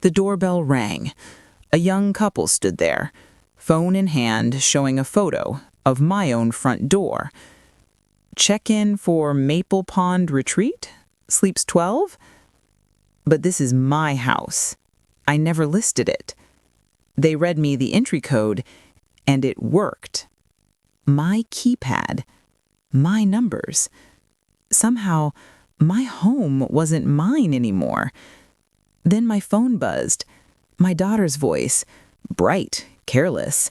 The doorbell rang. A young couple stood there, phone in hand, showing a photo of my own front door. Check-in for Maple Pond Retreat? Sleeps 12? But this is my house. I never listed it. They read me the entry code, and it worked. My keypad. My numbers. Somehow, my home wasn't mine anymore. Then my phone buzzed. My daughter's voice. Bright, careless.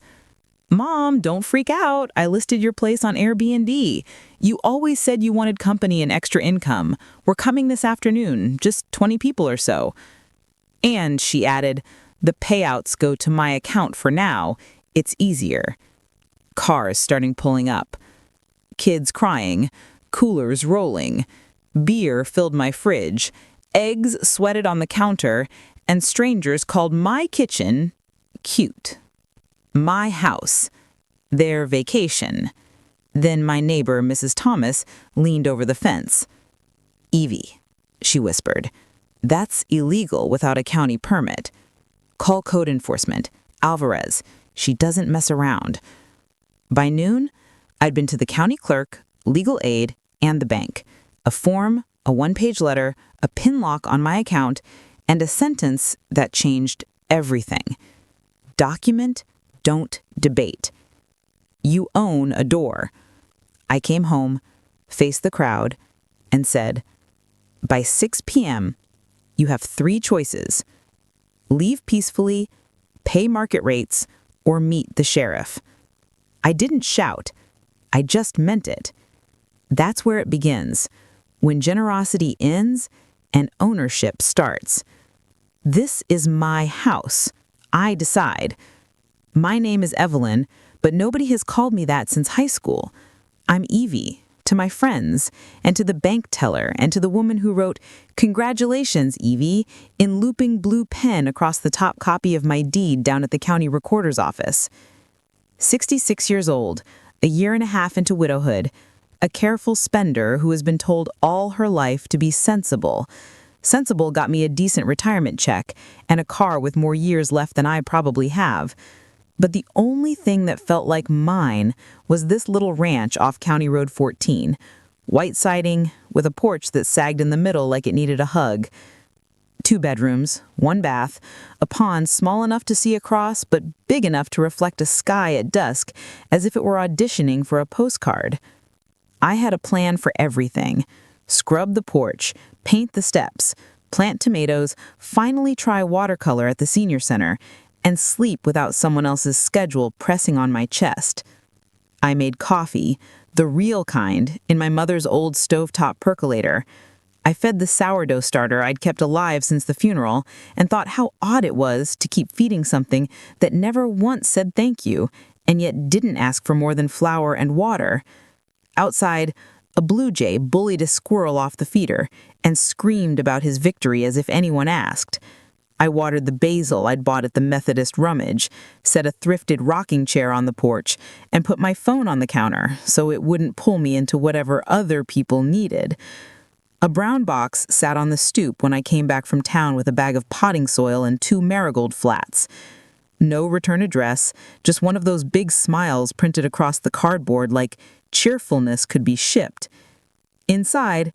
"Mom, don't freak out. I listed your place on Airbnb. You always said you wanted company and extra income. We're coming this afternoon, just 20 people or so." And she added, "The payouts go to my account for now. It's easier." Cars starting pulling up. Kids crying. Coolers rolling. Beer filled my fridge. Eggs sweated on the counter. And strangers called my kitchen cute. My house. Their vacation. Then my neighbor, Mrs. Thomas, leaned over the fence. "Evie," she whispered, "that's illegal without a county permit. Call code enforcement. Alvarez. She doesn't mess around." By noon, I'd been to the county clerk, legal aid, and the bank. A form, a one-page letter, a pin lock on my account, and a sentence that changed everything. Document, don't debate. You own a door. I came home, faced the crowd, and said, "By 6 p.m., you have 3 choices. Leave peacefully, pay market rates, or meet the sheriff." I didn't shout. I just meant it. That's where it begins, when generosity ends and ownership starts. This is my house. I decide. My name is Evelyn, but nobody has called me that since high school. I'm Evie, to my friends, and to the bank teller, and to the woman who wrote, "Congratulations, Evie," in looping blue pen across the top copy of my deed down at the county recorder's office. 66 years old, a year and a half into widowhood, a careful spender who has been told all her life to be sensible. Sensible got me a decent retirement check and a car with more years left than I probably have. But the only thing that felt like mine was this little ranch off County Road 14, white siding with a porch that sagged in the middle like it needed a hug. 2 bedrooms, 1 bath, a pond small enough to see across but big enough to reflect a sky at dusk as if it were auditioning for a postcard. I had a plan for everything. Scrub the porch, paint the steps, plant tomatoes, finally try watercolor at the senior center, and sleep without someone else's schedule pressing on my chest. I made coffee, the real kind, in my mother's old stovetop percolator. I fed the sourdough starter I'd kept alive since the funeral and thought how odd it was to keep feeding something that never once said thank you and yet didn't ask for more than flour and water. Outside, a blue jay bullied a squirrel off the feeder and screamed about his victory as if anyone asked. I watered the basil I'd bought at the Methodist rummage, set a thrifted rocking chair on the porch, and put my phone on the counter so it wouldn't pull me into whatever other people needed. A brown box sat on the stoop when I came back from town with a bag of potting soil and 2 marigold flats. No return address, just one of those big smiles printed across the cardboard like cheerfulness could be shipped. Inside,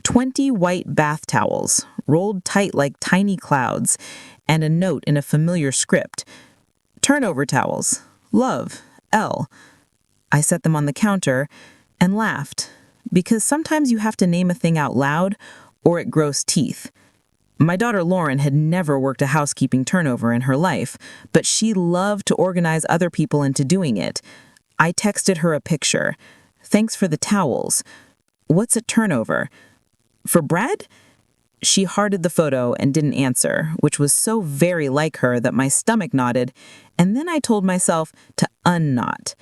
20 white bath towels, rolled tight like tiny clouds, and a note in a familiar script. "Turnover towels. Love. L." I set them on the counter and laughed, because sometimes you have to name a thing out loud or it grows teeth. My daughter Lauren had never worked a housekeeping turnover in her life, but she loved to organize other people into doing it. I texted her a picture. "Thanks for the towels. What's a turnover? For bread?" She hearted the photo and didn't answer, which was so very like her that my stomach knotted, and then I told myself to unknot.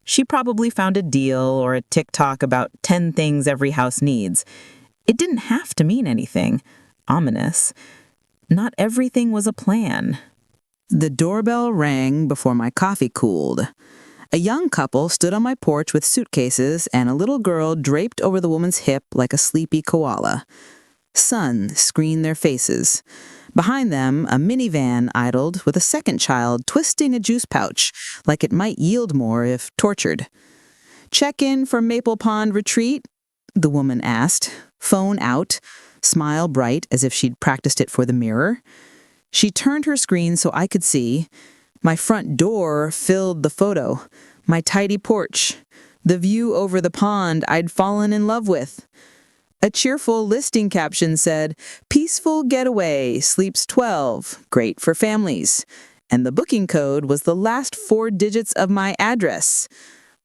She probably found a deal or a TikTok about 10 things every house needs. It didn't have to mean anything. Ominous. Not everything was a plan. The doorbell rang before my coffee cooled. A young couple stood on my porch with suitcases and a little girl draped over the woman's hip like a sleepy koala. Sun screened their faces. Behind them, a minivan idled with a second child twisting a juice pouch, like it might yield more if tortured. "Check in for Maple Pond Retreat?" the woman asked, phone out, smile bright as if she'd practiced it for the mirror. She turned her screen so I could see. My front door filled the photo, my tidy porch, the view over the pond I'd fallen in love with. A cheerful listing caption said, "Peaceful getaway, sleeps 12, great for families." And the booking code was the last 4 digits of my address.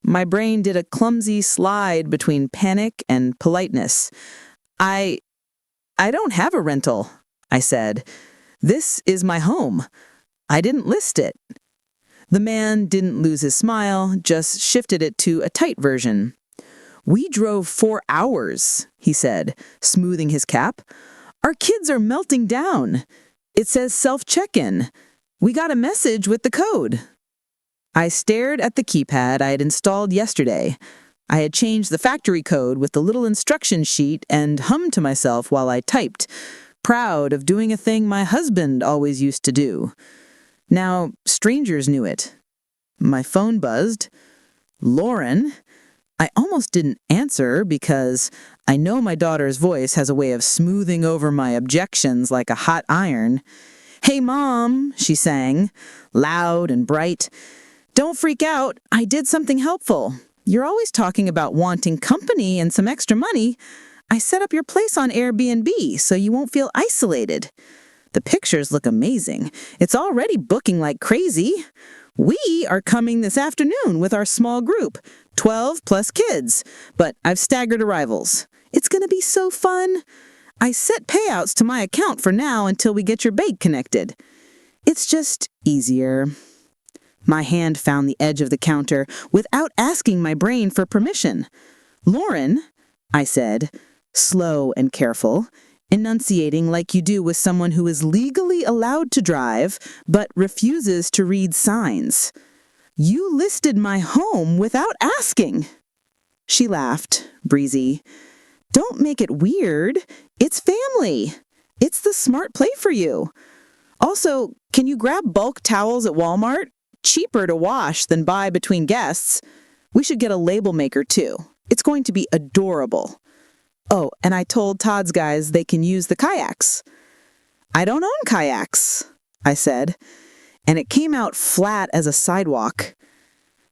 My brain did a clumsy slide between panic and politeness. I don't have a rental," I said. "This is my home. I didn't list it." The man didn't lose his smile, just shifted it to a tight version. "We drove 4 hours," he said, smoothing his cap. "Our kids are melting down. It says self-check-in. We got a message with the code." I stared at the keypad I had installed yesterday. I had changed the factory code with the little instruction sheet and hummed to myself while I typed, proud of doing a thing my husband always used to do. Now, strangers knew it. My phone buzzed. "Lauren?" I almost didn't answer because I know my daughter's voice has a way of smoothing over my objections like a hot iron. "Hey, Mom," she sang, loud and bright. "Don't freak out. I did something helpful. You're always talking about wanting company and some extra money. I set up your place on Airbnb so you won't feel isolated. The pictures look amazing. It's already booking like crazy. We are coming this afternoon with our small group, 12 plus kids, but I've staggered arrivals. It's going to be so fun. I set payouts to my account for now until we get your bank connected. It's just easier." My hand found the edge of the counter without asking my brain for permission. "Lauren," I said, slow and careful, enunciating like you do with someone who is legally allowed to drive but refuses to read signs. "You listed my home without asking." She laughed, breezy. "Don't make it weird. It's family. It's the smart play for you. Also, can you grab bulk towels at Walmart? Cheaper to wash than buy between guests. We should get a label maker too. It's going to be adorable. Oh, and I told Todd's guys they can use the kayaks." "I don't own kayaks," I said, and it came out flat as a sidewalk.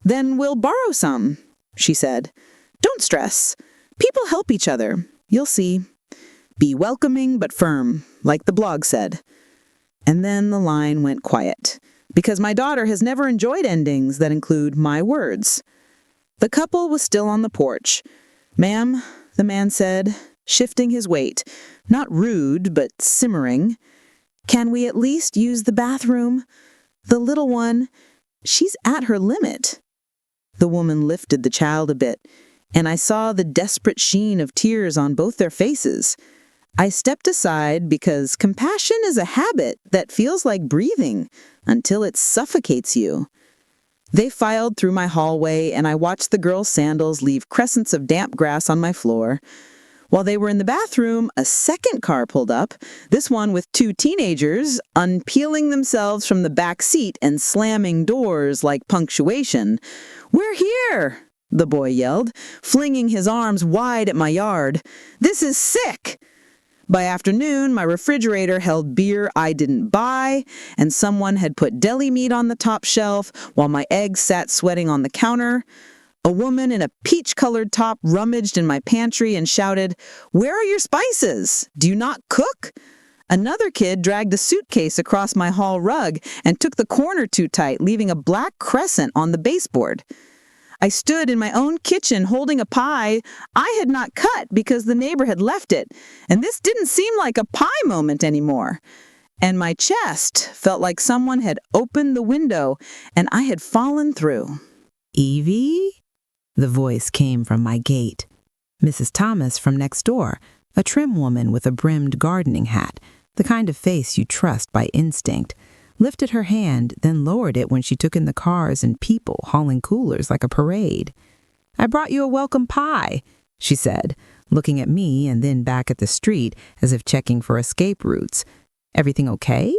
"Then we'll borrow some," she said. "Don't stress. People help each other. You'll see. Be welcoming but firm, like the blog said." And then the line went quiet, because my daughter has never enjoyed endings that include my words. The couple was still on the porch. "Ma'am," the man said, shifting his weight, not rude, but simmering. "Can we at least use the bathroom? The little one, she's at her limit." The woman lifted the child a bit, and I saw the desperate sheen of tears on both their faces. I stepped aside because compassion is a habit that feels like breathing until it suffocates you. They filed through my hallway, and I watched the girls' sandals leave crescents of damp grass on my floor. While they were in the bathroom, a second car pulled up, this one with 2 teenagers, unpeeling themselves from the back seat and slamming doors like punctuation. "We're here!" the boy yelled, flinging his arms wide at my yard. "This is sick!" By afternoon, my refrigerator held beer I didn't buy, and someone had put deli meat on the top shelf while my eggs sat sweating on the counter. A woman in a peach-colored top rummaged in my pantry and shouted, "Where are your spices? Do you not cook?" Another kid dragged a suitcase across my hall rug and took the corner too tight, leaving a black crescent on the baseboard. I stood in my own kitchen holding a pie I had not cut because the neighbor had left it, and this didn't seem like a pie moment anymore. And my chest felt like someone had opened the window and I had fallen through. "Evie?" The voice came from my gate. Mrs. Thomas from next door, a trim woman with a brimmed gardening hat, the kind of face you trust by instinct, lifted her hand, then lowered it when she took in the cars and people hauling coolers like a parade. "I brought you a welcome pie," she said, looking at me and then back at the street as if checking for escape routes. Everything okay?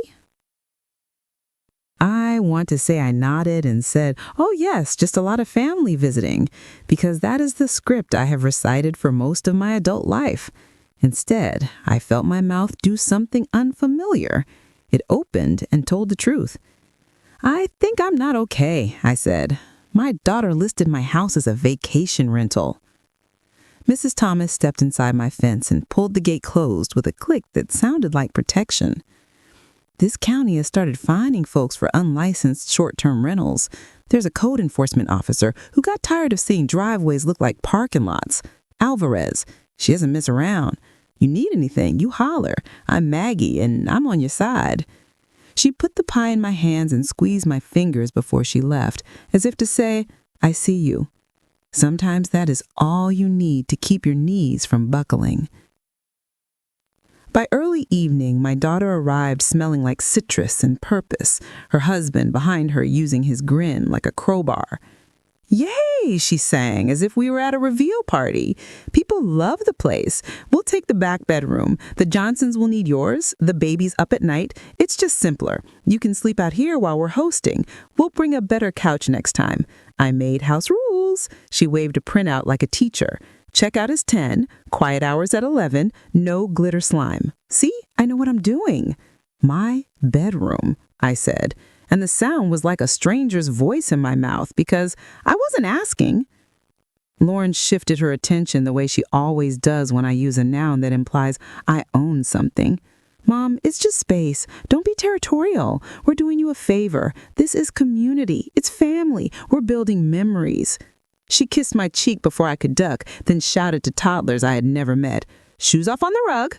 I want to say I nodded and said, "Oh yes, just a lot of family visiting," because that is the script I have recited for most of my adult life. Instead, I felt my mouth do something unfamiliar. It opened and told the truth. "I think I'm not okay," I said. "My daughter listed my house as a vacation rental." Mrs. Thomas stepped inside my fence and pulled the gate closed with a click that sounded like protection. "This county has started fining folks for unlicensed short-term rentals. There's a code enforcement officer who got tired of seeing driveways look like parking lots. Alvarez. She doesn't miss around. You need anything, you holler. I'm Maggie, and I'm on your side." She put the pie in my hands and squeezed my fingers before she left, as if to say, "I see you." Sometimes that is all you need to keep your knees from buckling. By early evening, my daughter arrived smelling like citrus and purpose, her husband behind her using his grin like a crowbar. "Yay," she sang, as if we were at a reveal party. "People love the place. We'll take the back bedroom. The Johnsons will need yours. The baby's up at night. It's just simpler. You can sleep out here while we're hosting. We'll bring a better couch next time. I made house rules." She waved a printout like a teacher. "Checkout is 10, quiet hours at 11, no glitter slime. See, I know what I'm doing." "My bedroom," I said, and the sound was like a stranger's voice in my mouth because I wasn't asking. Lauren shifted her attention the way she always does when I use a noun that implies I own something. "Mom, it's just space. Don't be territorial. We're doing you a favor. This is community. It's family. We're building memories." She kissed my cheek before I could duck, then shouted to toddlers I had never met, "Shoes off on the rug."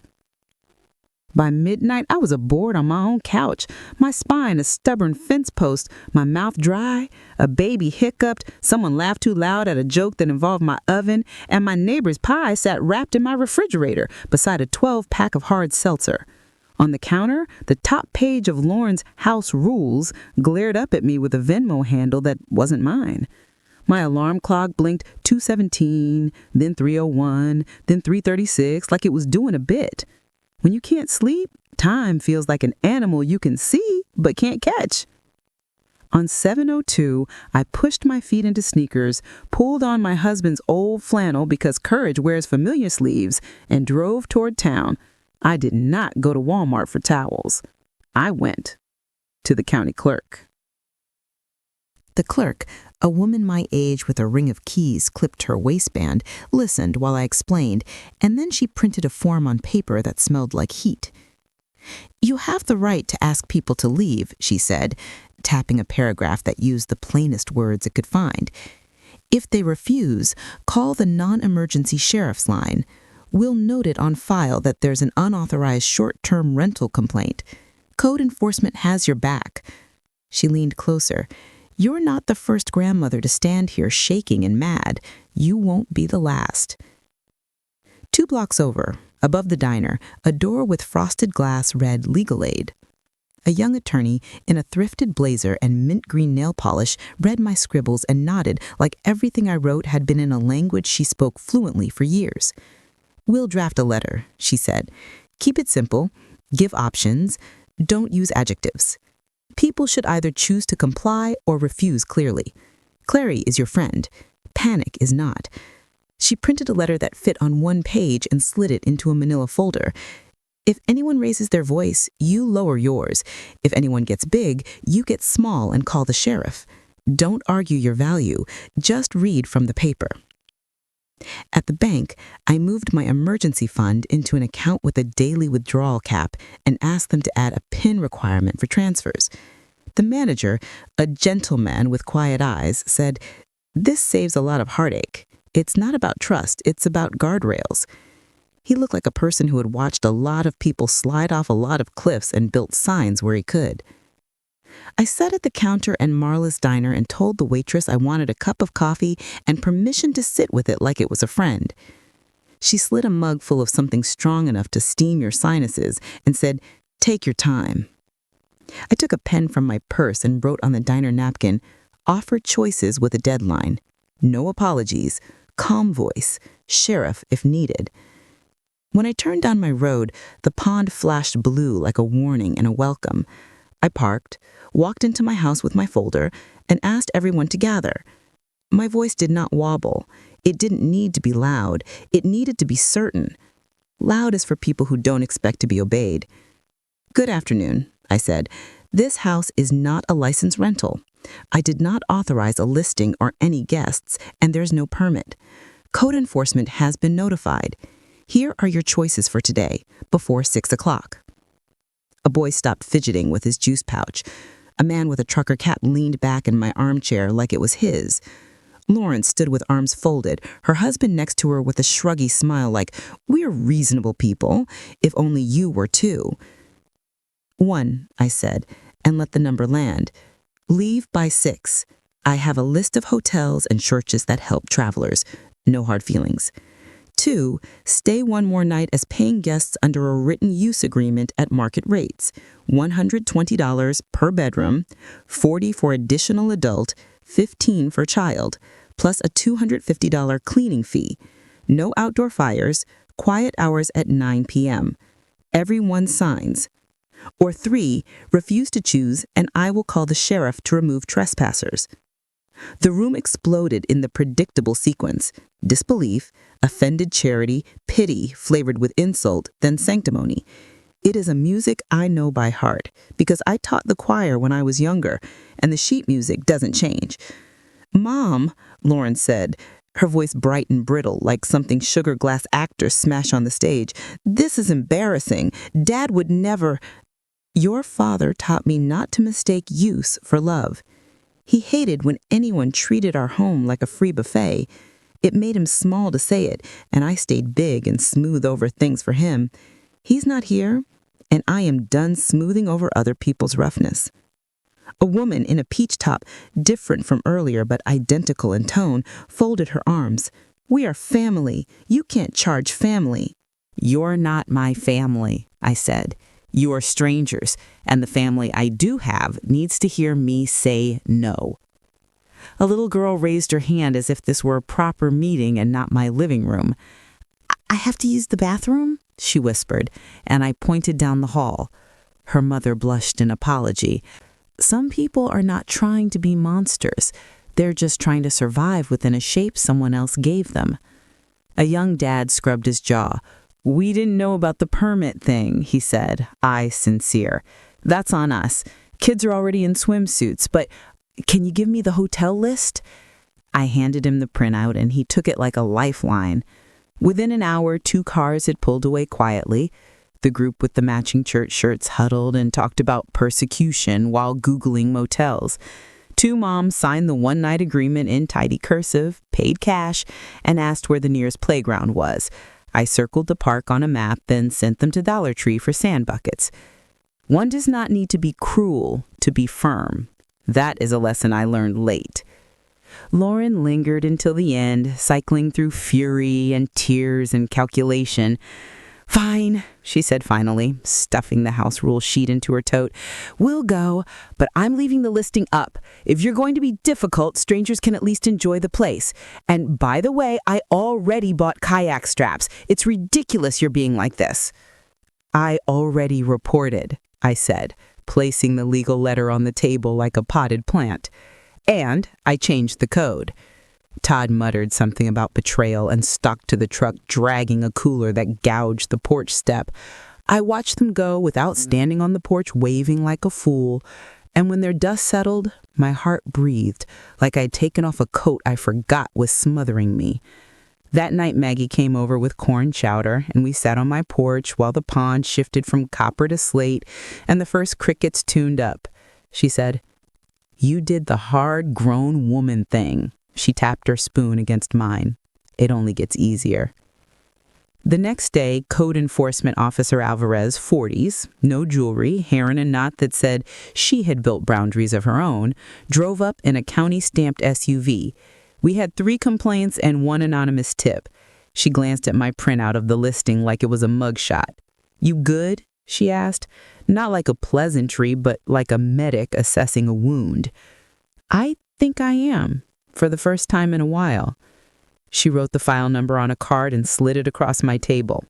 By midnight, I was aboard on my own couch, my spine a stubborn fence post, my mouth dry, a baby hiccuped, someone laughed too loud at a joke that involved my oven, and my neighbor's pie sat wrapped in my refrigerator beside a 12-pack of hard seltzer. On the counter, the top page of Lauren's House Rules glared up at me with a Venmo handle that wasn't mine. My alarm clock blinked 2:17, then 3:01, then 3:36, like it was doing a bit. When you can't sleep, time feels like an animal you can see but can't catch. On 7:02, I pushed my feet into sneakers, pulled on my husband's old flannel because courage wears familiar sleeves, and drove toward town. I did not go to Walmart for towels. I went to the county clerk. The clerk, a woman my age with a ring of keys clipped to her waistband, listened while I explained, and then she printed a form on paper that smelled like heat. "You have the right to ask people to leave," she said, tapping a paragraph that used the plainest words it could find. "If they refuse, call the non-emergency sheriff's line. We'll note it on file that there's an unauthorized short-term rental complaint. Code enforcement has your back." She leaned closer. "You're not the first grandmother to stand here shaking and mad. You won't be the last." 2 blocks over, above the diner, a door with frosted glass read Legal Aid. A young attorney in a thrifted blazer and mint green nail polish read my scribbles and nodded like everything I wrote had been in a language she spoke fluently for years. "We'll draft a letter," she said. "Keep it simple. Give options. Don't use adjectives. People should either choose to comply or refuse clearly. Clarity is your friend. Panic is not." She printed a letter that fit on 1 page and slid it into a manila folder. "If anyone raises their voice, you lower yours. If anyone gets big, you get small and call the sheriff. Don't argue your value. Just read from the paper." At the bank, I moved my emergency fund into an account with a daily withdrawal cap and asked them to add a PIN requirement for transfers. The manager, a gentleman with quiet eyes, said, "This saves a lot of heartache. It's not about trust, it's about guardrails." He looked like a person who had watched a lot of people slide off a lot of cliffs and built signs where he could. I sat at the counter in Marla's diner and told the waitress I wanted a cup of coffee and permission to sit with it like it was a friend. She slid a mug full of something strong enough to steam your sinuses and said, "Take your time." I took a pen from my purse and wrote on the diner napkin, "Offer choices with a deadline. No apologies. Calm voice. Sheriff if needed." When I turned down my road, the pond flashed blue like a warning and a welcome. I parked, walked into my house with my folder, and asked everyone to gather. My voice did not wobble. It didn't need to be loud. It needed to be certain. Loud is for people who don't expect to be obeyed. "Good afternoon," I said. "This house is not a license rental. I did not authorize a listing or any guests, and there's no permit. Code enforcement has been notified. Here are your choices for today, before 6 o'clock. A boy stopped fidgeting with his juice pouch. A man with a trucker cap leaned back in my armchair like it was his. Lauren stood with arms folded, her husband next to her with a shruggy smile like, "We're reasonable people, if only you were too." "1," I said, and let the number land. "Leave by 6. I have a list of hotels and churches that help travelers. No hard feelings. 2, stay one more night as paying guests under a written use agreement at market rates. $120 per bedroom, $40 for additional adult, $15 for child, plus a $250 cleaning fee. No outdoor fires, quiet hours at 9 p.m. Everyone signs. Or 3, refuse to choose and I will call the sheriff to remove trespassers." The room exploded in the predictable sequence: disbelief, offended charity, pity flavored with insult, then sanctimony. It is a music I know by heart because I taught the choir when I was younger, and the sheet music doesn't change. "Mom," Lauren said, her voice bright and brittle like something sugar glass actors smash on the stage, "this is embarrassing. Dad would never—" "Your father taught me not to mistake use for love. He hated when anyone treated our home like a free buffet. It made him small to say it, and I stayed big and smooth over things for him. He's not here, and I am done smoothing over other people's roughness." A woman in a peach top, different from earlier but identical in tone, folded her arms. "We are family. You can't charge family." "You're not my family," I said. "You are strangers, and the family I do have needs to hear me say no." A little girl raised her hand as if this were a proper meeting and not my living room. "I have to use the bathroom?" she whispered, and I pointed down the hall. Her mother blushed in apology. Some people are not trying to be monsters. They're just trying to survive within a shape someone else gave them. A young dad scrubbed his jaw. "We didn't know about the permit thing," he said, eye sincere. "That's on us. Kids are already in swimsuits, but can you give me the hotel list?" I handed him the printout, and he took it like a lifeline. Within an hour, 2 cars had pulled away quietly. The group with the matching church shirts huddled and talked about persecution while Googling motels. 2 moms signed the one-night agreement in tidy cursive, paid cash, and asked where the nearest playground was. I circled the park on a map, then sent them to Dollar Tree for sand buckets. One does not need to be cruel to be firm. That is a lesson I learned late. Lauren lingered until the end, cycling through fury and tears and calculation. "Fine," she said finally, stuffing the house rule sheet into her tote. "We'll go, but I'm leaving the listing up. If you're going to be difficult, strangers can at least enjoy the place. And by the way, I already bought kayak straps. It's ridiculous you're being like this." "I already reported," I said, placing the legal letter on the table like a potted plant. "And I changed the code." Todd muttered something about betrayal and stalked to the truck, dragging a cooler that gouged the porch step. I watched them go without standing on the porch waving like a fool, and when their dust settled, my heart breathed like I'd taken off a coat I forgot was smothering me. That night Maggie came over with corn chowder, and we sat on my porch while the pond shifted from copper to slate and the first crickets tuned up. She said, "You did the hard grown woman thing." She tapped her spoon against mine. "It only gets easier." The next day, Code Enforcement Officer Alvarez, 40s, no jewelry, hair in a knot that said she had built boundaries of her own, drove up in a county-stamped SUV. We had 3 complaints and 1 anonymous tip. She glanced at my printout of the listing like it was a mugshot. "You good?" she asked, not like a pleasantry, but like a medic assessing a wound. "I think I am, for the first time in a while." She wrote the file number on a card and slid it across my table.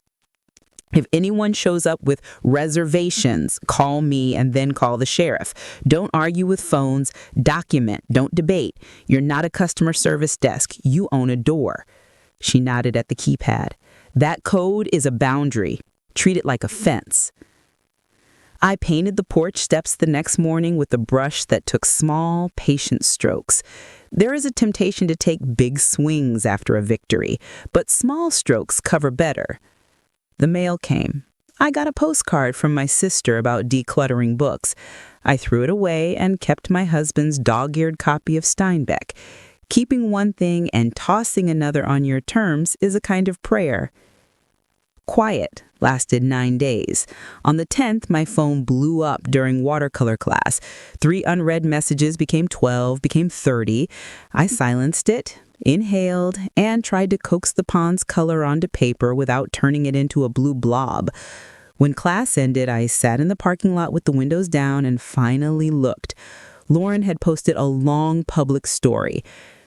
If anyone shows up with reservations, call me and then call the sheriff. Don't argue with phones. Document. Don't debate. You're not a customer service desk. You own a door." She nodded at the keypad. "That code is a boundary. Treat it like a fence." I painted the porch steps the next morning with a brush that took small, patient strokes. There is a temptation to take big swings after a victory, but small strokes cover better. The mail came. I got a postcard from my sister about decluttering books. I threw it away and kept my husband's dog-eared copy of Steinbeck. Keeping one thing and tossing another on your terms is a kind of prayer. Quiet lasted 9 days. On the 10th, my phone blew up during watercolor class. 3 unread messages became 12, became 30. I silenced it, inhaled, and tried to coax the pond's color onto paper without turning it into a blue blob. When class ended, I sat in the parking lot with the windows down and finally looked. Lauren had posted a long public story.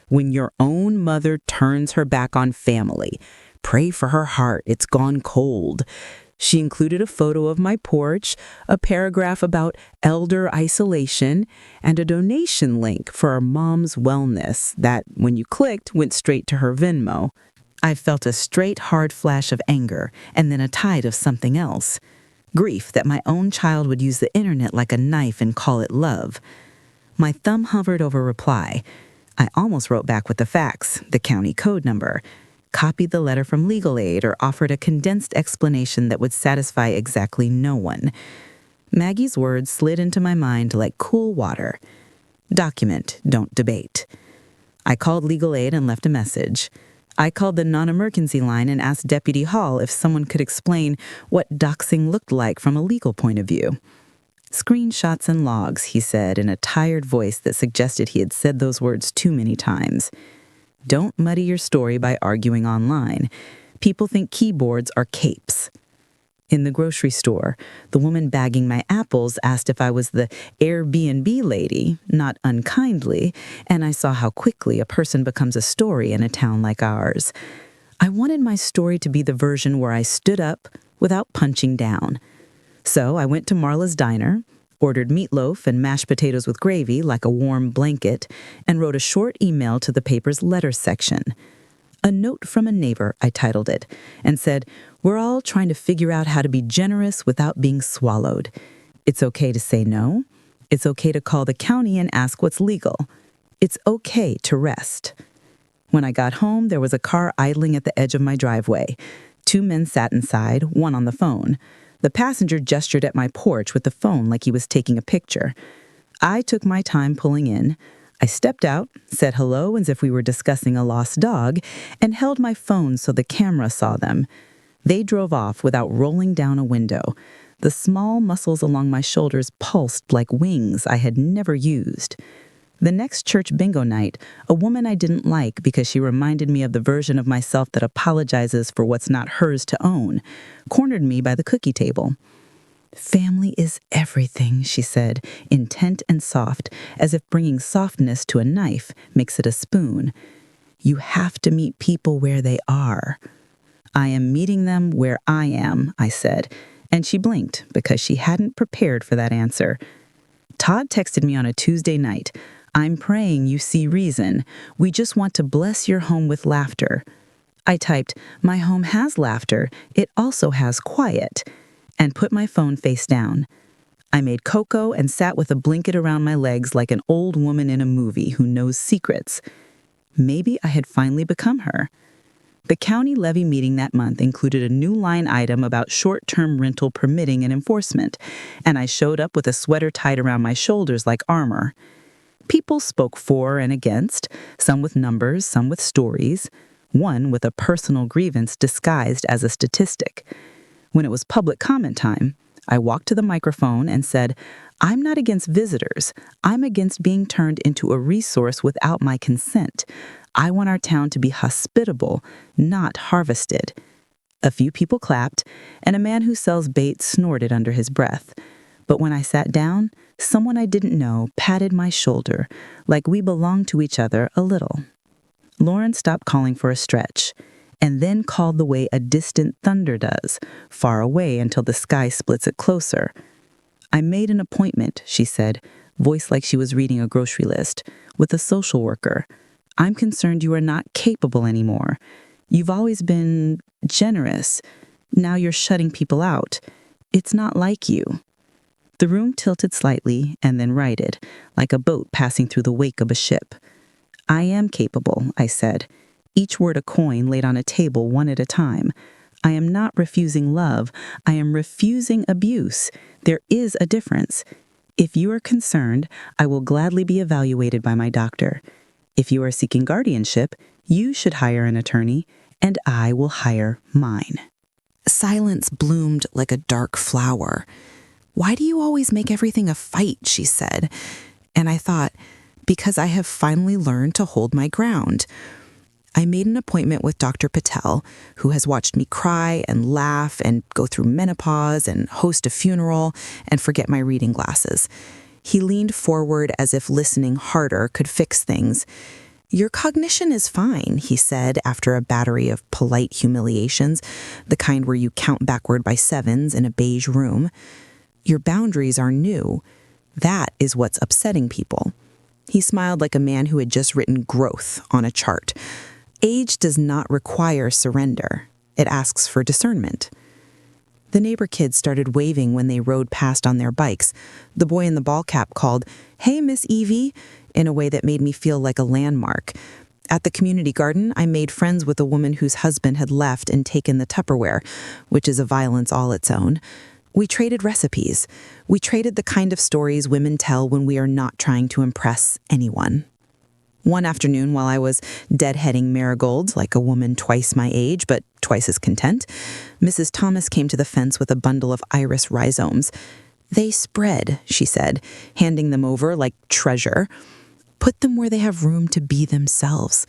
When your own mother turns her back on family, pray for her heart, it's gone cold. She included a photo of my porch, a paragraph about elder isolation, and a donation link for our mom's wellness that, when you clicked, went straight to her Venmo. I felt a straight, hard flash of anger, and then a tide of something else. Grief that my own child would use the internet like a knife and call it love. My thumb hovered over reply. I almost wrote back with the facts, the county code number, copied the letter from legal aid, or offered a condensed explanation that would satisfy exactly no one. Maggie's words slid into my mind like cool water. Document, don't debate. I called legal aid and left a message. I called the non-emergency line and asked Deputy Hall if someone could explain what doxing looked like from a legal point of view. "Screenshots and logs," he said in a tired voice that suggested he had said those words too many times. Don't muddy your story by arguing online. People think keyboards are capes. In the grocery store, the woman bagging my apples asked if I was the Airbnb lady, not unkindly, and I saw how quickly a person becomes a story in a town like ours. I wanted my story to be the version where I stood up without punching down. So I went to Marla's Diner, ordered meatloaf and mashed potatoes with gravy like a warm blanket, and wrote a short email to the paper's letters section. "A Note from a Neighbor," I titled it, and said, "We're all trying to figure out how to be generous without being swallowed. It's okay to say no. It's okay to call the county and ask what's legal. It's okay to rest." When I got home, there was a car idling at the edge of my driveway. 2 men sat inside, one on the phone. The passenger gestured at my porch with the phone like he was taking a picture. I took my time pulling in. I stepped out, said hello as if we were discussing a lost dog, and held my phone so the camera saw them. They drove off without rolling down a window. The small muscles along my shoulders pulsed like wings I had never used. The next church bingo night, a woman I didn't like because she reminded me of the version of myself that apologizes for what's not hers to own, cornered me by the cookie table. "Family is everything," she said, intent and soft, as if bringing softness to a knife makes it a spoon. "You have to meet people where they are." "I am meeting them where I am," I said, and she blinked because she hadn't prepared for that answer. Todd texted me on a Tuesday night. "I'm praying you see reason. We just want to bless your home with laughter." I typed, "My home has laughter. It also has quiet," and put my phone face down. I made cocoa and sat with a blanket around my legs like an old woman in a movie who knows secrets. Maybe I had finally become her. The county levy meeting that month included a new line item about short-term rental permitting and enforcement, and I showed up with a sweater tied around my shoulders like armor. People spoke for and against, some with numbers, some with stories, one with a personal grievance disguised as a statistic. When it was public comment time, I walked to the microphone and said, "I'm not against visitors. I'm against being turned into a resource without my consent. I want our town to be hospitable, not harvested." A few people clapped, and a man who sells bait snorted under his breath. But when I sat down, someone I didn't know patted my shoulder, like we belonged to each other a little. Lauren stopped calling for a stretch, and then called the way a distant thunder does, far away until the sky splits it closer. "I made an appointment," she said, voice like she was reading a grocery list, "with a social worker. I'm concerned you are not capable anymore. You've always been generous. Now you're shutting people out. It's not like you." The room tilted slightly and then righted, like a boat passing through the wake of a ship. "I am capable," I said, each word a coin laid on a table one at a time. "I am not refusing love. I am refusing abuse. There is a difference. If you are concerned, I will gladly be evaluated by my doctor. If you are seeking guardianship, you should hire an attorney, and I will hire mine." Silence bloomed like a dark flower. "Why do you always make everything a fight?" she said. And I thought, because I have finally learned to hold my ground. I made an appointment with Dr. Patel, who has watched me cry and laugh and go through menopause and host a funeral and forget my reading glasses. He leaned forward as if listening harder could fix things. "Your cognition is fine," he said after a battery of polite humiliations, the kind where you count backward by sevens in a beige room. "Your boundaries are new. That is what's upsetting people." He smiled like a man who had just written growth on a chart. Age does not require surrender. It asks for discernment. The neighbor kids started waving when they rode past on their bikes. The boy in the ball cap called, "Hey, Miss Evie," in a way that made me feel like a landmark. At the community garden, I made friends with a woman whose husband had left and taken the Tupperware, which is a violence all its own. We traded recipes. We traded the kind of stories women tell when we are not trying to impress anyone. One afternoon, while I was deadheading marigolds like a woman twice my age, but twice as content, Mrs. Thomas came to the fence with a bundle of iris rhizomes. "They spread," she said, handing them over like treasure. "Put them where they have room to be themselves."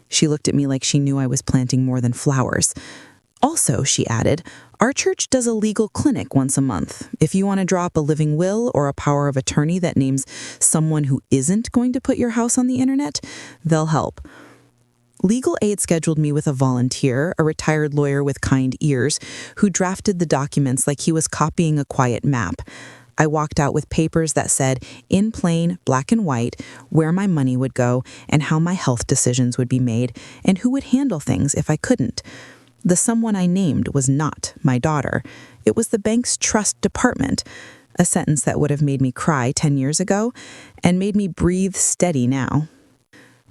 She looked at me like she knew I was planting more than flowers. "Also," she added, "our church does a legal clinic once a month. If you want to draw up a living will or a power of attorney that names someone who isn't going to put your house on the internet, they'll help." Legal aid scheduled me with a volunteer, a retired lawyer with kind ears, who drafted the documents like he was copying a quiet map. I walked out with papers that said, in plain black and white, where my money would go and how my health decisions would be made and who would handle things if I couldn't. The someone I named was not my daughter. It was the bank's trust department, a sentence that would have made me cry 10 years ago and made me breathe steady now.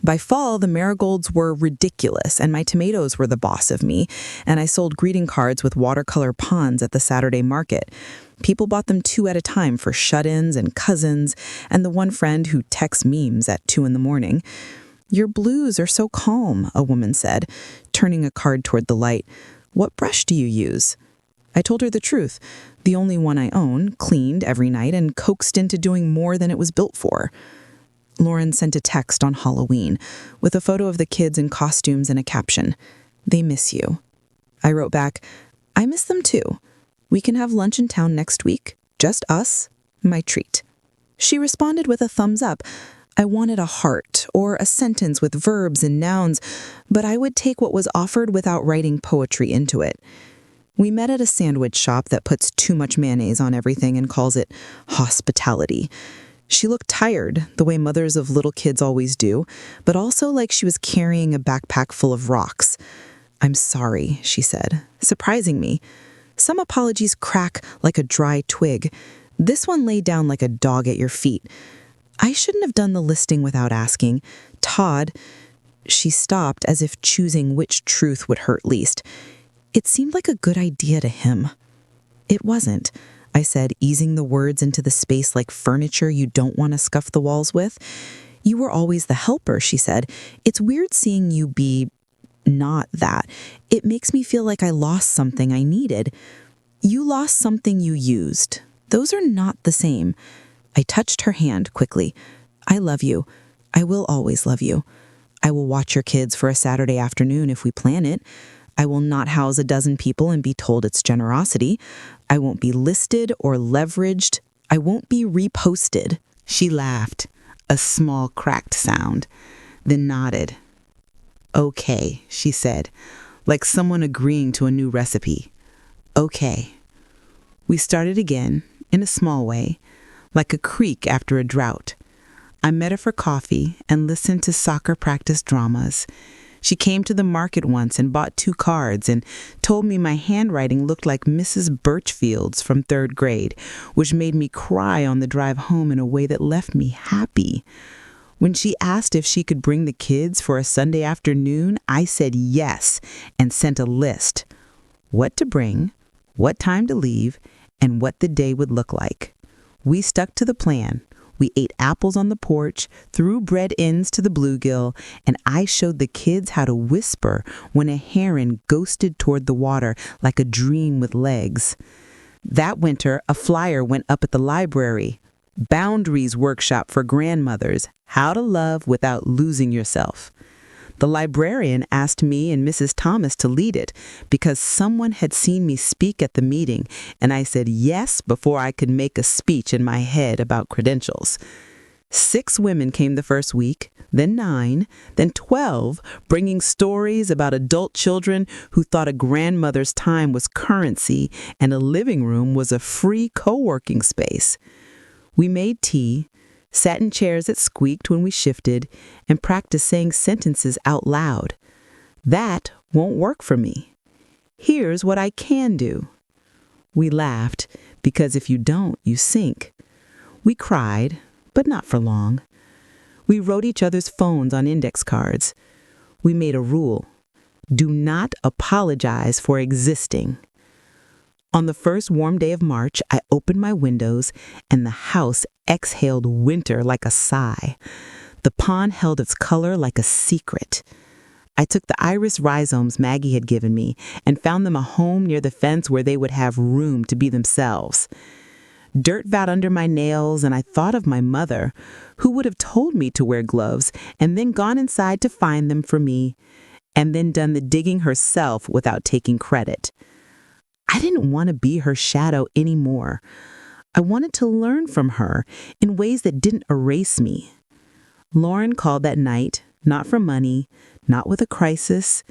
By fall, the marigolds were ridiculous, and my tomatoes were the boss of me, and I sold greeting cards with watercolor ponds at the Saturday market. People bought them 2 at a time for shut-ins and cousins, and the one friend who texts memes at 2 a.m. "Your blues are so calm," a woman said, turning a card toward the light. "What brush do you use?" I told her the truth, the only one I own, cleaned every night and coaxed into doing more than it was built for. Lauren sent a text on Halloween with a photo of the kids in costumes and a caption, "They miss you." I wrote back, "I miss them too. We can have lunch in town next week. Just us. My treat." She responded with a thumbs up. I wanted a heart or a sentence with verbs and nouns, but I would take what was offered without writing poetry into it. We met at a sandwich shop that puts too much mayonnaise on everything and calls it hospitality. She looked tired, the way mothers of little kids always do, but also like she was carrying a backpack full of rocks. "I'm sorry," she said, surprising me. Some apologies crack like a dry twig. This one laid down like a dog at your feet. I shouldn't have done the listing without asking. "Todd," she stopped as if choosing which truth would hurt least. It seemed like a good idea to him. "It wasn't," I said, easing the words into the space like furniture you don't want to scuff the walls with. "You were always the helper," she said. "It's weird seeing you be not that. It makes me feel like I lost something I needed. You lost something you used. Those are not the same." I touched her hand quickly. "I love you. I will always love you. I will watch your kids for a Saturday afternoon if we plan it. I will not house a dozen people and be told it's generosity. I won't be listed or leveraged. I won't be reposted." She laughed, a small cracked sound, then nodded. "Okay," she said, like someone agreeing to a new recipe. Okay. We started again, in a small way, like a creek after a drought. I met her for coffee and listened to soccer practice dramas. She came to the market once and bought 2 cards and told me my handwriting looked like Mrs. Birchfield's from 3rd grade, which made me cry on the drive home in a way that left me happy. When she asked if she could bring the kids for a Sunday afternoon, I said yes and sent a list. What to bring, what time to leave, and what the day would look like. We stuck to the plan. We ate apples on the porch, threw bread ends to the bluegill, and I showed the kids how to whisper when a heron ghosted toward the water like a dream with legs. That winter, a flyer went up at the library. Boundaries workshop for grandmothers, how to love without losing yourself. The librarian asked me and Mrs. Thomas to lead it because someone had seen me speak at the meeting, and I said yes before I could make a speech in my head about credentials. 6 women came the first week, then 9, then 12, bringing stories about adult children who thought a grandmother's time was currency and a living room was a free co-working space. We made tea, sat in chairs that squeaked when we shifted, and practiced saying sentences out loud. That won't work for me. Here's what I can do. We laughed, because if you don't, you sink. We cried, but not for long. We wrote each other's phones on index cards. We made a rule. Do not apologize for existing. On the first warm day of March, I opened my windows, and the house exhaled winter like a sigh. The pond held its color like a secret. I took the iris rhizomes Maggie had given me and found them a home near the fence where they would have room to be themselves. Dirt got under my nails, and I thought of my mother, who would have told me to wear gloves and then gone inside to find them for me, and then done the digging herself without taking credit. I didn't want to be her shadow anymore. I wanted to learn from her in ways that didn't erase me. Lauren called that night, not for money, not with a crisis,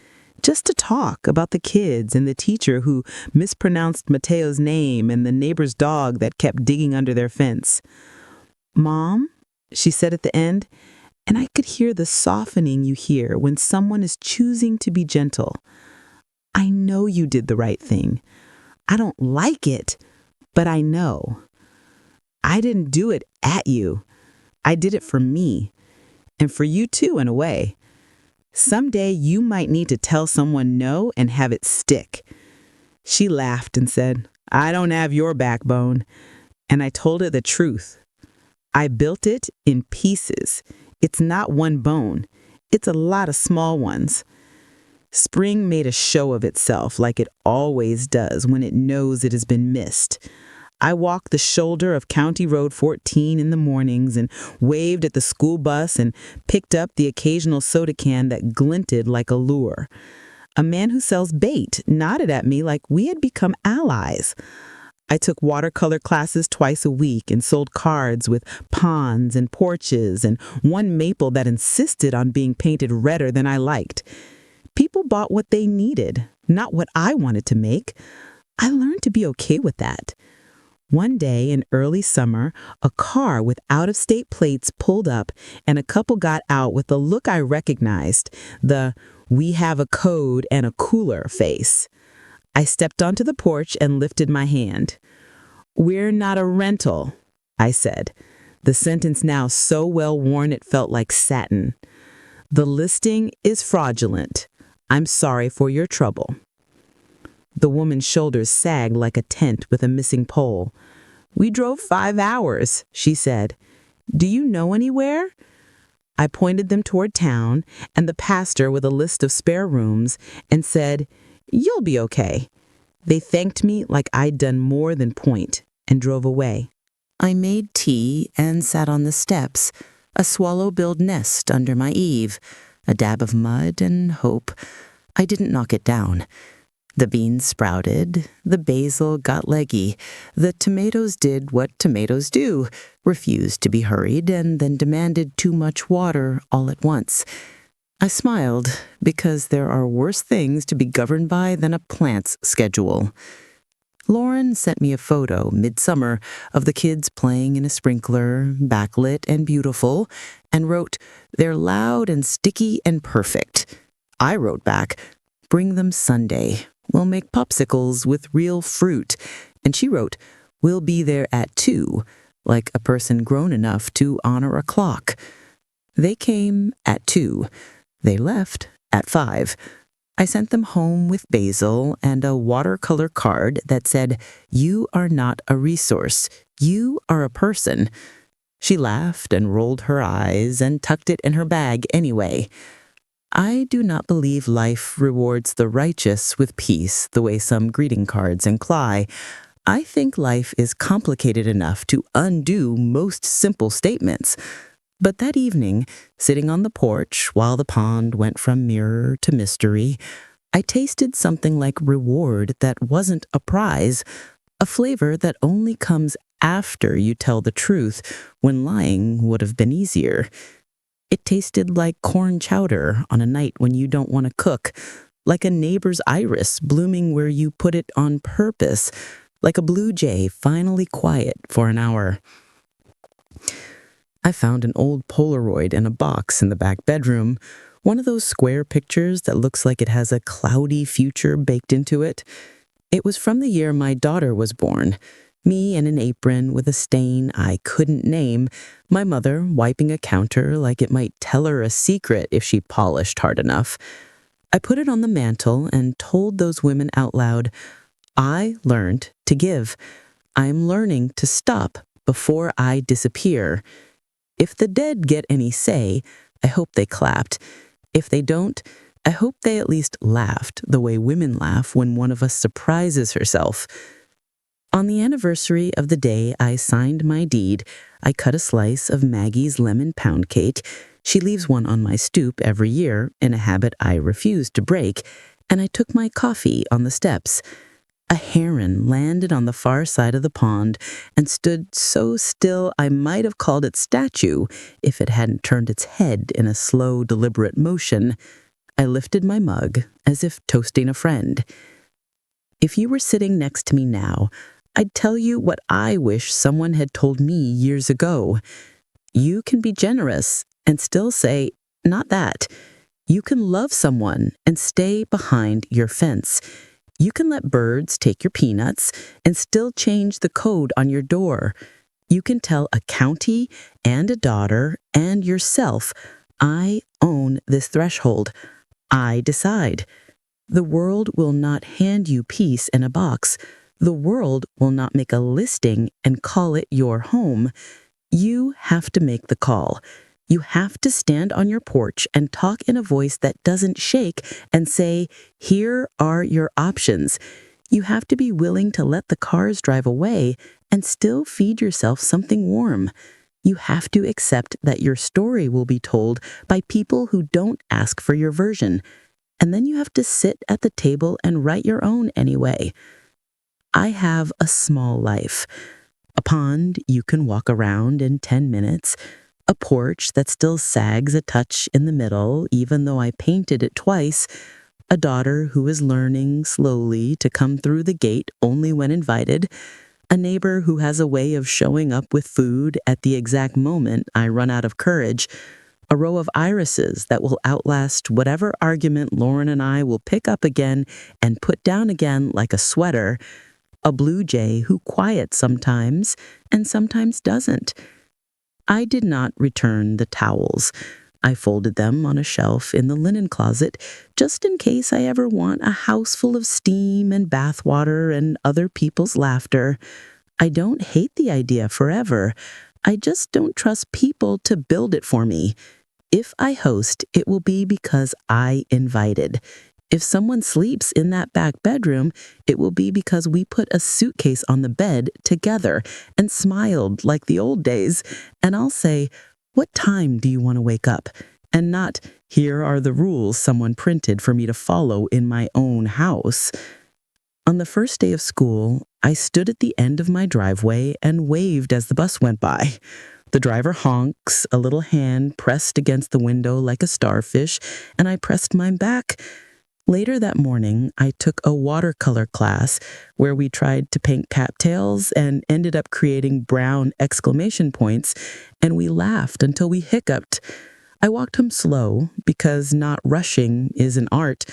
just to talk about the kids and the teacher who mispronounced Mateo's name and the neighbor's dog that kept digging under their fence. "Mom," she said at the end, and I could hear the softening you hear when someone is choosing to be gentle. "I know you did the right thing. I don't like it, but I know. I didn't do it at you. I did it for me, and for you too, in a way. Someday you might need to tell someone no and have it stick." She laughed and said, "I don't have your backbone." And I told her the truth. I built it in pieces. It's not one bone. It's a lot of small ones. Spring made a show of itself like it always does when it knows it has been missed. I walked the shoulder of County Road 14 in the mornings and waved at the school bus and picked up the occasional soda can that glinted like a lure. A man who sells bait nodded at me like we had become allies. I took watercolor classes twice a week and sold cards with ponds and porches and one maple that insisted on being painted redder than I liked. People bought what they needed, not what I wanted to make. I learned to be okay with that. One day in early summer, a car with out-of-state plates pulled up and a couple got out with a look I recognized, the "we have a code and a cooler" face. I stepped onto the porch and lifted my hand. "We're not a rental," I said, the sentence now so well worn it felt like satin. "The listing is fraudulent. I'm sorry for your trouble." The woman's shoulders sagged like a tent with a missing pole. "We drove 5 hours," she said. "Do you know anywhere?" I pointed them toward town and the pastor with a list of spare rooms and said, "You'll be okay." They thanked me like I'd done more than point and drove away. I made tea and sat on the steps, a swallow-billed nest under my eave, a dab of mud and hope. I didn't knock it down. The beans sprouted, the basil got leggy, the tomatoes did what tomatoes do, refused to be hurried, and then demanded too much water all at once. I smiled because there are worse things to be governed by than a plant's schedule. Lauren sent me a photo midsummer of the kids playing in a sprinkler, backlit and beautiful, and wrote, "They're loud and sticky and perfect." I wrote back, "Bring them Sunday. We'll make popsicles with real fruit." And she wrote, "We'll be there at 2, like a person grown enough to honor a clock." They came at 2. They left at 5. I sent them home with basil and a watercolor card that said, "You are not a resource. You are a person." She laughed and rolled her eyes and tucked it in her bag anyway. I do not believe life rewards the righteous with peace the way some greeting cards imply. I think life is complicated enough to undo most simple statements. But that evening, sitting on the porch while the pond went from mirror to mystery, I tasted something like reward that wasn't a prize, a flavor that only comes after you tell the truth when lying would have been easier. It tasted like corn chowder on a night when you don't want to cook, like a neighbor's iris blooming where you put it on purpose, like a blue jay finally quiet for an hour. I found an old Polaroid in a box in the back bedroom, one of those square pictures that looks like it has a cloudy future baked into it. It was from the year my daughter was born. Me in an apron with a stain I couldn't name, my mother wiping a counter like it might tell her a secret if she polished hard enough. I put it on the mantle and told those women out loud, "I learned to give. I'm learning to stop before I disappear. If the dead get any say, I hope they clapped. If they don't, I hope they at least laughed the way women laugh when one of us surprises herself." On the anniversary of the day I signed my deed, I cut a slice of Maggie's lemon pound cake. She leaves one on my stoop every year, in a habit I refuse to break, and I took my coffee on the steps. A heron landed on the far side of the pond and stood so still I might have called it statue if it hadn't turned its head in a slow, deliberate motion. I lifted my mug as if toasting a friend. If you were sitting next to me now, I'd tell you what I wish someone had told me years ago. You can be generous and still say, "Not that." You can love someone and stay behind your fence. You can let birds take your peanuts and still change the code on your door. You can tell a county and a daughter and yourself, "I own this threshold. I decide." The world will not hand you peace in a box. The world will not make a listing and call it your home. You have to make the call. You have to stand on your porch and talk in a voice that doesn't shake and say, "Here are your options." You have to be willing to let the cars drive away and still feed yourself something warm. You have to accept that your story will be told by people who don't ask for your version. And then you have to sit at the table and write your own anyway. I have a small life. A pond you can walk around in 10 minutes. A porch that still sags a touch in the middle, even though I painted it twice. A daughter who is learning slowly to come through the gate only when invited. A neighbor who has a way of showing up with food at the exact moment I run out of courage. A row of irises that will outlast whatever argument Lauren and I will pick up again and put down again like a sweater. A blue jay who quiets sometimes and sometimes doesn't. I did not return the towels. I folded them on a shelf in the linen closet just in case I ever want a house full of steam and bath water and other people's laughter. I don't hate the idea forever. I just don't trust people to build it for me. If I host, it will be because I invited. If someone sleeps in that back bedroom, it will be because we put a suitcase on the bed together and smiled like the old days. And I'll say, "What time do you want to wake up?" And not, "Here are the rules someone printed for me to follow in my own house." On the first day of school, I stood at the end of my driveway and waved as the bus went by. The driver honks, a little hand pressed against the window like a starfish, and I pressed mine back. Later that morning, I took a watercolor class where we tried to paint cattails and ended up creating brown exclamation points, and we laughed until we hiccuped. I walked home slow because not rushing is an art.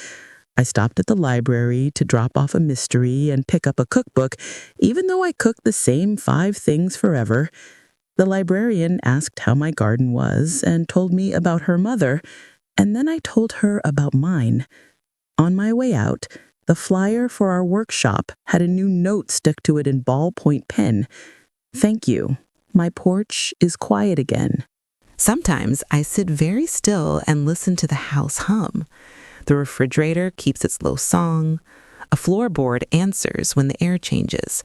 I stopped at the library to drop off a mystery and pick up a cookbook, even though I cooked the same 5 things forever. The librarian asked how my garden was and told me about her mother, and then I told her about mine. On my way out, the flyer for our workshop had a new note stuck to it in ballpoint pen. Thank you. My porch is quiet again. Sometimes I sit very still and listen to the house hum. The refrigerator keeps its low song. A floorboard answers when the air changes.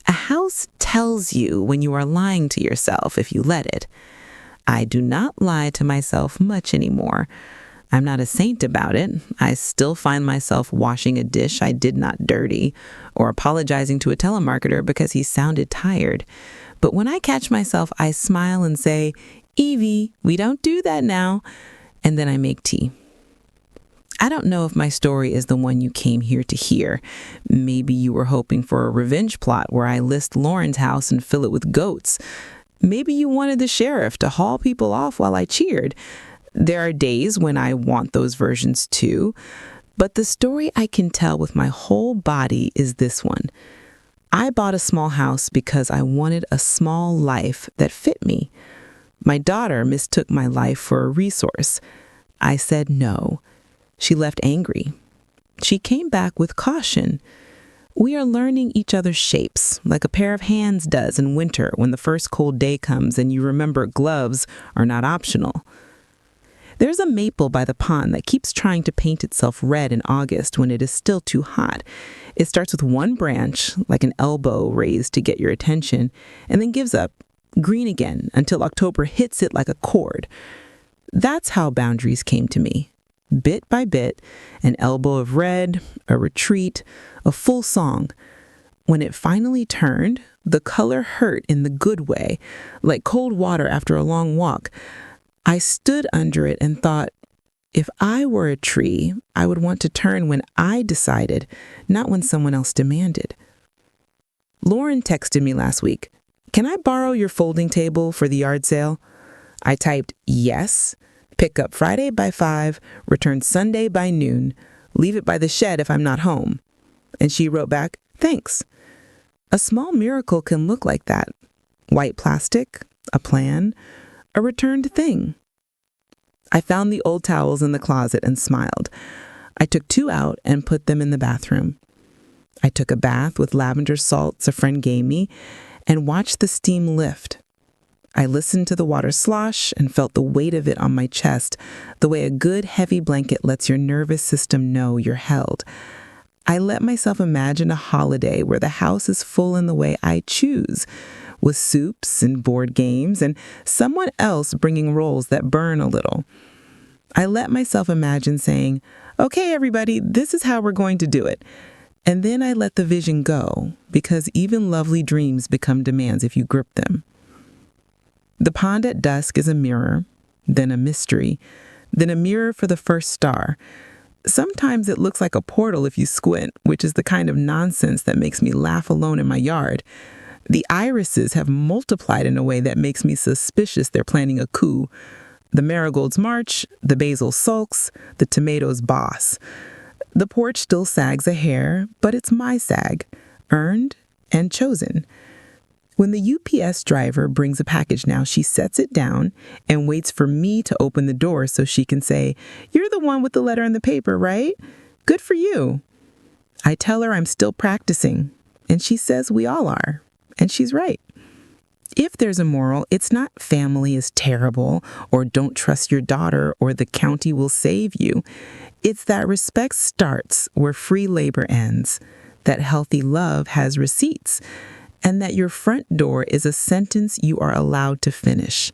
A house tells you when you are lying to yourself if you let it. I do not lie to myself much anymore. I'm not a saint about it. I still find myself washing a dish I did not dirty or apologizing to a telemarketer because he sounded tired. But when I catch myself, I smile and say, "Evie, we don't do that now." And then I make tea. I don't know if my story is the one you came here to hear. Maybe you were hoping for a revenge plot where I list Lauren's house and fill it with goats. Maybe you wanted the sheriff to haul people off while I cheered. There are days when I want those versions too, but the story I can tell with my whole body is this one. I bought a small house because I wanted a small life that fit me. My daughter mistook my life for a resource. I said no. She left angry. She came back with caution. We are learning each other's shapes, like a pair of hands does in winter when the first cold day comes and you remember gloves are not optional. There's a maple by the pond that keeps trying to paint itself red in August when it is still too hot. It starts with one branch, like an elbow raised to get your attention, and then gives up, green again, until October hits it like a cord. That's how boundaries came to me. Bit by bit, an elbow of red, a retreat, a full song. When it finally turned, the color hurt in the good way, like cold water after a long walk. I stood under it and thought, if I were a tree, I would want to turn when I decided, not when someone else demanded. Lauren texted me last week, "Can I borrow your folding table for the yard sale?" I typed, "Yes. Pick up Friday by 5, return Sunday by noon, leave it by the shed if I'm not home." And she wrote back, "Thanks." A small miracle can look like that. White plastic, a plan, a returned thing. I found the old towels in the closet and smiled. I took 2 out and put them in the bathroom. I took a bath with lavender salts a friend gave me and watched the steam lift. I listened to the water slosh and felt the weight of it on my chest, the way a good heavy blanket lets your nervous system know you're held. I let myself imagine a holiday where the house is full in the way I choose, with soups and board games and someone else bringing rolls that burn a little. I let myself imagine saying, "Okay, everybody, this is how we're going to do it." And then I let the vision go, because even lovely dreams become demands if you grip them. The pond at dusk is a mirror, then a mystery, then a mirror for the first star. Sometimes it looks like a portal if you squint, which is the kind of nonsense that makes me laugh alone in my yard. The irises have multiplied in a way that makes me suspicious they're planning a coup. The marigolds march, the basil sulks, the tomatoes boss. The porch still sags a hair, but it's my sag, earned and chosen. When the UPS driver brings a package now, she sets it down and waits for me to open the door so she can say, "You're the one with the letter and the paper, right? Good for you." I tell her I'm still practicing, and she says we all are, and she's right. If there's a moral, it's not family is terrible or don't trust your daughter or the county will save you. It's that respect starts where free labor ends, that healthy love has receipts, and that your front door is a sentence you are allowed to finish.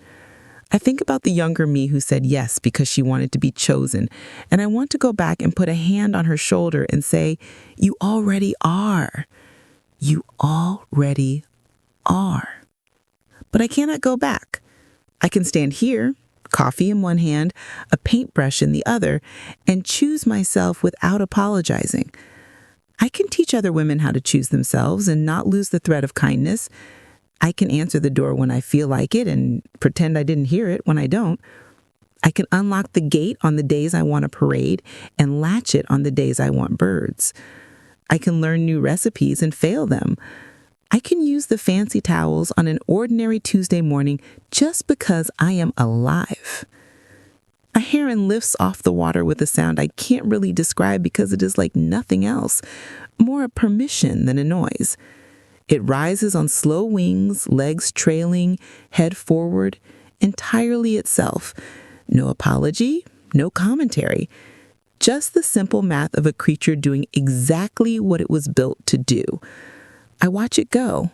I think about the younger me who said yes because she wanted to be chosen, and I want to go back and put a hand on her shoulder and say, "You already are. You already are." But I cannot go back. I can stand here, coffee in one hand, a paintbrush in the other, and choose myself without apologizing. I can teach other women how to choose themselves and not lose the thread of kindness. I can answer the door when I feel like it and pretend I didn't hear it when I don't. I can unlock the gate on the days I want a parade and latch it on the days I want birds. I can learn new recipes and fail them. I can use the fancy towels on an ordinary Tuesday morning just because I am alive. A heron lifts off the water with a sound I can't really describe because it is like nothing else, more a permission than a noise. It rises on slow wings, legs trailing, head forward, entirely itself. No apology, no commentary. Just the simple math of a creature doing exactly what it was built to do. I watch it go,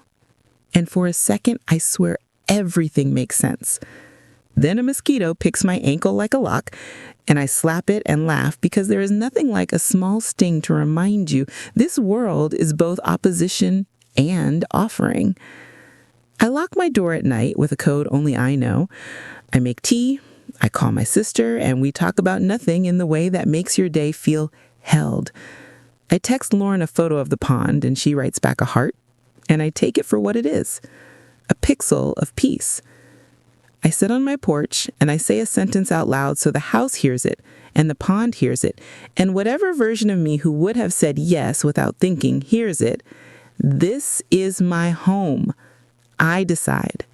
and for a second, I swear everything makes sense. Then a mosquito picks my ankle like a lock, and I slap it and laugh because there is nothing like a small sting to remind you this world is both opposition and offering. I lock my door at night with a code only I know. I make tea, I call my sister, and we talk about nothing in the way that makes your day feel held. I text Lauren a photo of the pond, and she writes back a heart, and I take it for what it is, a pixel of peace. I sit on my porch, and I say a sentence out loud so the house hears it, and the pond hears it, and whatever version of me who would have said yes without thinking hears it. This is my home. I decide.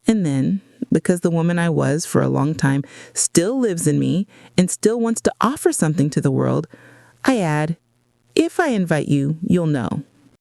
And then, because the woman I was for a long time still lives in me and still wants to offer something to the world, I add, if I invite you, you'll know.